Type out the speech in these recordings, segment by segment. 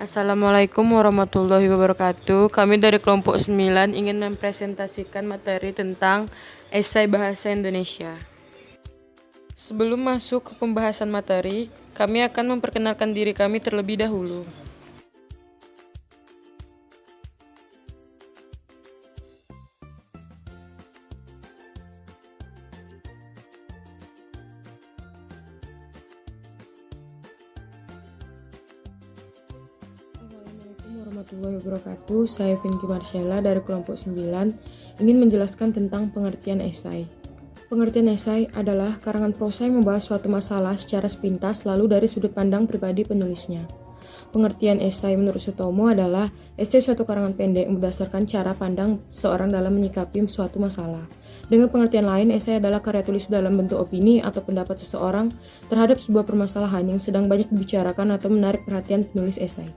Assalamualaikum warahmatullahi wabarakatuh. Kami dari kelompok 9 ingin mempresentasikan materi tentang esai bahasa Indonesia. Sebelum masuk ke pembahasan materi, kami akan memperkenalkan diri kami terlebih dahulu. Assalamualaikum warahmatullahi wabarakatuh. Saya Vinky Marcella dari kelompok 9 ingin menjelaskan tentang pengertian esai. Pengertian esai adalah karangan prosa yang membahas suatu masalah secara sepintas lalu dari sudut pandang pribadi penulisnya. Pengertian esai menurut Sutomo adalah esai suatu karangan pendek yang berdasarkan cara pandang seorang dalam menyikapi suatu masalah. Dengan pengertian lain, esai adalah karya tulis dalam bentuk opini atau pendapat seseorang terhadap sebuah permasalahan yang sedang banyak dibicarakan atau menarik perhatian penulis esai.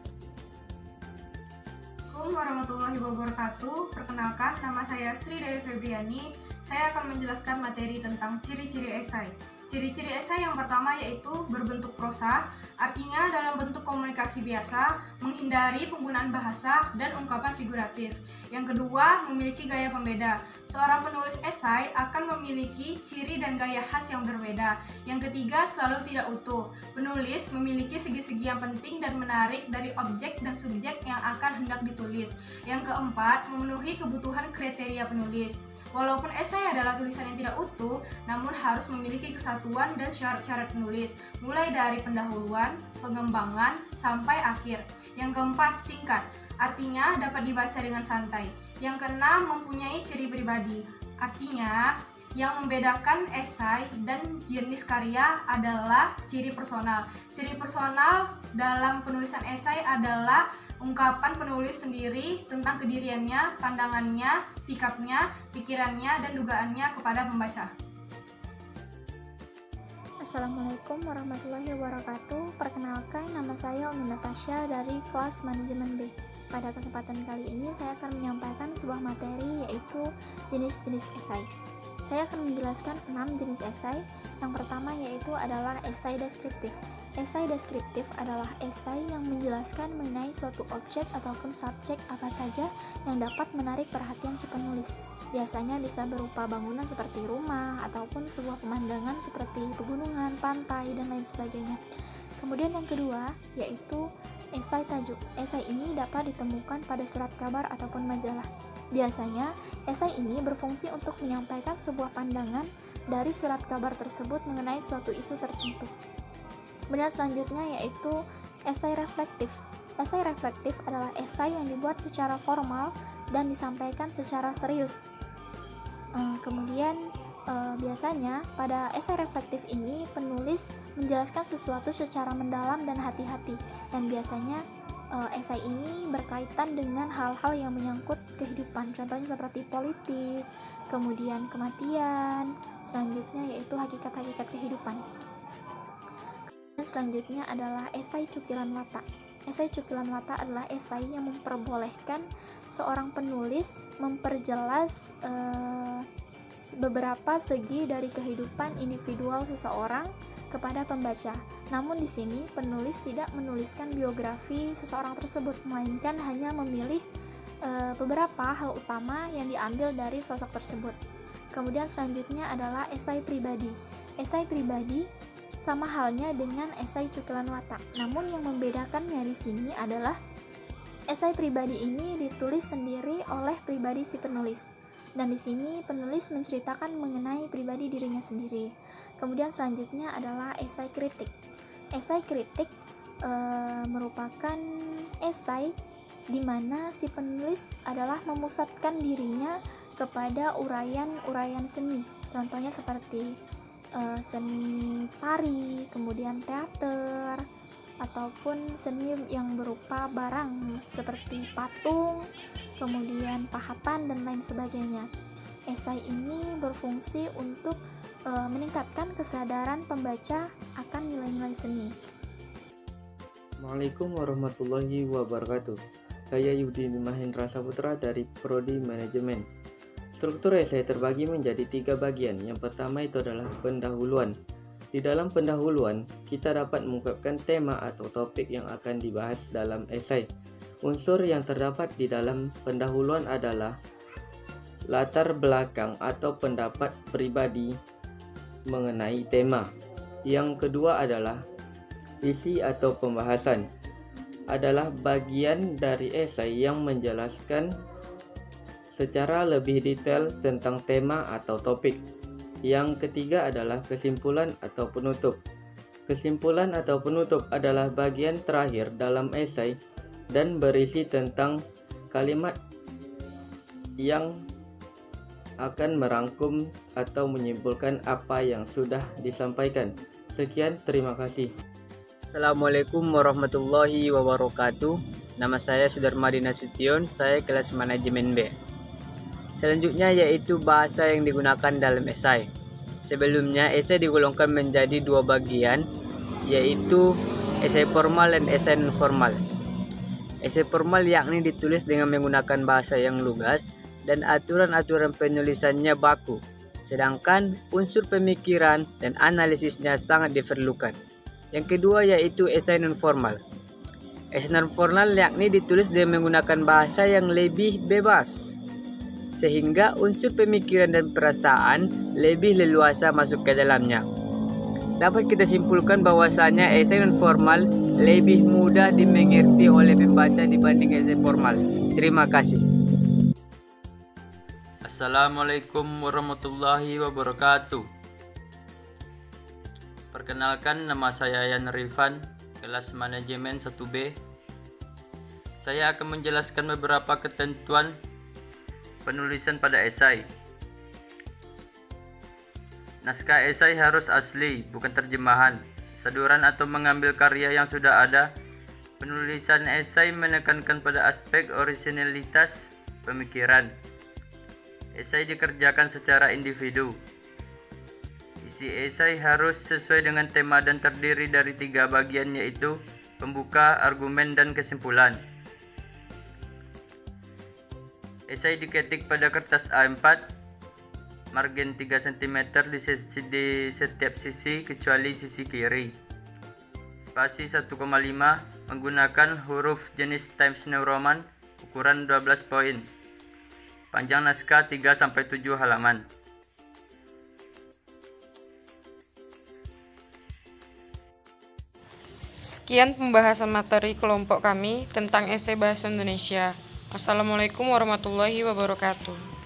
Assalamualaikum warahmatullahi wabarakatuh. Perkenalkan, nama saya Sri Dewi Febriani. Saya akan menjelaskan materi tentang ciri-ciri esai. Ciri-ciri esai yang pertama yaitu berbentuk prosa, artinya dalam bentuk komunikasi biasa, menghindari penggunaan bahasa dan ungkapan figuratif. Yang kedua, memiliki gaya pembeda. Seorang penulis esai akan memiliki ciri dan gaya khas yang berbeda. Yang ketiga, selalu tidak utuh. Penulis memiliki segi-segi yang penting dan menarik dari objek dan subjek yang akan hendak ditulis. Yang keempat, memenuhi kebutuhan kriteria penulis. Walaupun esai adalah tulisan yang tidak utuh, namun harus memiliki kesatuan dan syarat-syarat penulis, mulai dari pendahuluan, pengembangan, sampai akhir. Yang keempat, singkat, artinya dapat dibaca dengan santai. Yang keenam, mempunyai ciri pribadi, artinya yang membedakan esai dan jenis karya adalah ciri personal. Ciri personal dalam penulisan esai adalah ungkapan penulis sendiri tentang kediriannya, pandangannya, sikapnya, pikirannya, dan dugaannya kepada pembaca. Assalamualaikum warahmatullahi wabarakatuh. Perkenalkan, nama saya Umi Natasha dari kelas manajemen B. Pada kesempatan kali ini saya akan menyampaikan sebuah materi yaitu jenis-jenis esai. Saya akan menjelaskan 6 jenis esai. Yang pertama yaitu adalah esai deskriptif. Esai deskriptif adalah esai yang menjelaskan mengenai suatu objek ataupun subjek apa saja yang dapat menarik perhatian si penulis. Biasanya bisa berupa bangunan seperti rumah ataupun sebuah pemandangan seperti pegunungan, pantai, dan lain sebagainya. Kemudian yang kedua yaitu esai tajuk. Esai ini dapat ditemukan pada surat kabar ataupun majalah. Biasanya esai ini berfungsi untuk menyampaikan sebuah pandangan dari surat kabar tersebut mengenai suatu isu tertentu. Kemudian selanjutnya yaitu esai reflektif. Esai reflektif adalah esai yang dibuat secara formal dan disampaikan secara serius. Biasanya pada esai reflektif ini penulis menjelaskan sesuatu secara mendalam dan hati-hati, dan biasanya esai ini berkaitan dengan hal-hal yang menyangkut kehidupan, contohnya seperti politik, kemudian kematian, selanjutnya yaitu hakikat-hakikat kehidupan. Selanjutnya adalah esai cukilan watak. Esai cukilan watak adalah esai yang memperbolehkan seorang penulis memperjelas beberapa segi dari kehidupan individual seseorang kepada pembaca. Namun di sini penulis tidak menuliskan biografi seseorang tersebut, melainkan hanya memilih beberapa hal utama yang diambil dari sosok tersebut. Kemudian selanjutnya adalah esai pribadi. Esai pribadi sama halnya dengan esai cukilan watak. Namun yang membedakannya di sini adalah esai pribadi ini ditulis sendiri oleh pribadi si penulis. Dan di sini penulis menceritakan mengenai pribadi dirinya sendiri. Kemudian selanjutnya adalah esai kritik. Esai kritik merupakan esai di mana si penulis adalah memusatkan dirinya kepada uraian-uraian seni. Contohnya seperti seni tari, kemudian teater, ataupun seni yang berupa barang seperti patung, kemudian pahatan, dan lain sebagainya. Esai ini berfungsi untuk meningkatkan kesadaran pembaca akan nilai-nilai seni. Assalamualaikum warahmatullahi wabarakatuh. Saya Yudi Mahendra Saputra dari Prodi Manajemen. Struktur esai terbagi menjadi 3 bagian. Yang pertama itu adalah pendahuluan. Di dalam pendahuluan, kita dapat mengungkapkan tema atau topik yang akan dibahas dalam esai. Unsur yang terdapat di dalam pendahuluan adalah latar belakang atau pendapat pribadi mengenai tema. Yang kedua adalah isi atau pembahasan. Adalah bagian dari esai yang menjelaskan secara lebih detail tentang tema atau topik. Yang ketiga adalah kesimpulan atau penutup. Kesimpulan atau penutup adalah bagian terakhir dalam esai dan berisi tentang kalimat yang akan merangkum atau menyimpulkan apa yang sudah disampaikan. Sekian, terima kasih. Assalamualaikum warahmatullahi wabarakatuh. Nama saya Sudarmadi Nasution, saya kelas manajemen B. Selanjutnya yaitu bahasa yang digunakan dalam esai. Sebelumnya esai digolongkan menjadi dua bagian, yaitu esai formal dan esai non formal. Esai formal yakni ditulis dengan menggunakan bahasa yang lugas dan aturan-aturan penulisannya baku, sedangkan unsur pemikiran dan analisisnya sangat diperlukan. Yang kedua yaitu esai non formal. Esai non formal yakni ditulis dengan menggunakan bahasa yang lebih bebas, sehingga unsur pemikiran dan perasaan lebih leluasa masuk ke dalamnya. Dapat kita simpulkan bahwasanya esai non formal lebih mudah dimengerti oleh pembaca dibanding esai formal. Terima kasih. Assalamualaikum warahmatullahi wabarakatuh. Perkenalkan, nama saya Yan Rifan, kelas manajemen 1B. Saya akan menjelaskan beberapa ketentuan penulisan pada esai. Naskah esai harus asli, bukan terjemahan, saduran atau mengambil karya yang sudah ada. Penulisan esai menekankan pada aspek orisinalitas pemikiran. Esai dikerjakan secara individu. Isi esai harus sesuai dengan tema dan terdiri dari 3 bagian, yaitu pembuka, argumen, dan kesimpulan. Esai diketik pada kertas A4, margin 3 cm di setiap sisi kecuali sisi kiri. Spasi 1,5 menggunakan huruf jenis Times New Roman, ukuran 12 poin. Panjang naskah 3-7 halaman. Sekian pembahasan materi kelompok kami tentang esai bahasa Indonesia. Assalamualaikum warahmatullahi wabarakatuh.